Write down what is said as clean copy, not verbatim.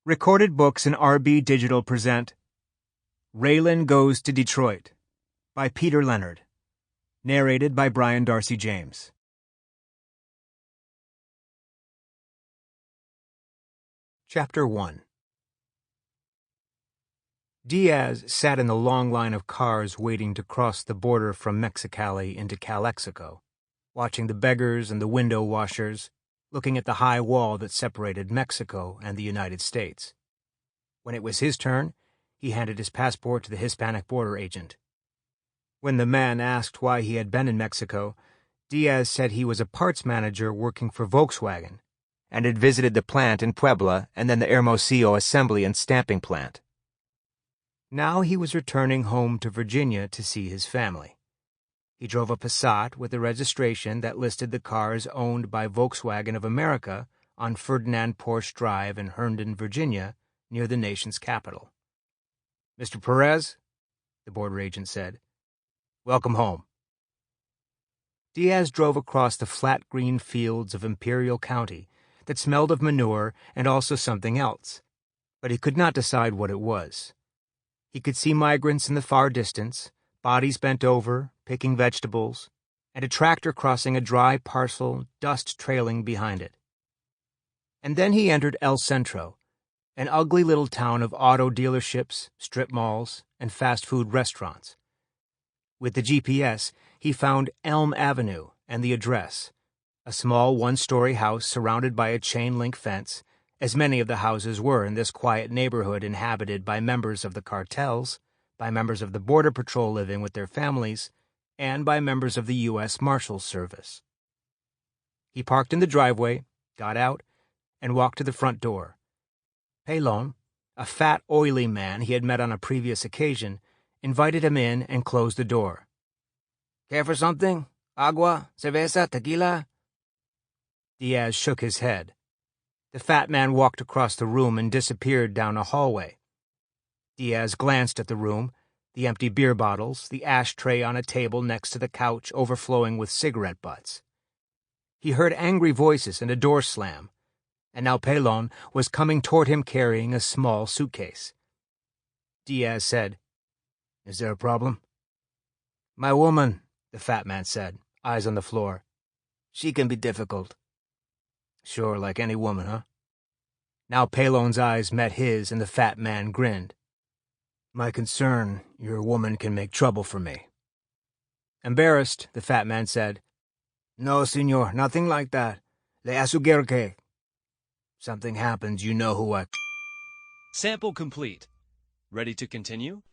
Recorded Books and RB Digital present Raylan Goes to Detroit by Peter Leonard. Narrated by Brian Darcy James. Chapter 1. Diaz sat in the long line of cars waiting to cross the border from Mexicali into Calexico, watching the beggars and the window washers, looking at the high wall that separated Mexico and the United States. When it was his turn, he handed his passport to the Hispanic border agent. When the man asked why he had been in Mexico, Diaz said he was a parts manager working for Volkswagen and had visited the plant in Puebla and then the Hermosillo assembly and stamping plant. Now he was returning home to Virginia to see his family. He drove a Passat with a registration that listed the car as owned by Volkswagen of America on Ferdinand Porsche Drive in Herndon, Virginia, near the nation's capital. "Mr. Perez," the border agent said, "welcome home." Diaz drove across the flat green fields of Imperial County that smelled of manure and also something else, but he could not decide what it was. He could see migrants in the far distance, bodies bent over, picking vegetables, and a tractor crossing a dry parcel, dust trailing behind it. And then he entered El Centro, an ugly little town of auto dealerships, strip malls, and fast food restaurants. With the GPS, he found Elm Avenue and the address, a small one-story house surrounded by a chain-link fence, as many of the houses were in this quiet neighborhood inhabited by members of the cartels, by members of the Border Patrol living with their families, and by members of the US Marshal Service. He parked in the driveway, got out, and walked to the front door. Pelon, a fat, oily man he had met on a previous occasion, invited him in and closed the door. "Care for something? Agua, cerveza, tequila?" Diaz shook his head. The fat man walked across the room and disappeared down a hallway. Diaz glanced at the room, the empty beer bottles, the ashtray on a table next to the couch overflowing with cigarette butts. He heard angry voices and a door slam, and now Pelon was coming toward him carrying a small suitcase. Diaz said, "Is there a problem?" "My woman," the fat man said, eyes on the floor. "She can be difficult." "Sure, like any woman, huh?" Now Pelon's eyes met his and the fat man grinned. "My concern, your woman can make trouble for me." Embarrassed, the fat man said, "No, senor, nothing like that. Le aseguro que. Something happens, you know who I—" Sample complete. Ready to continue?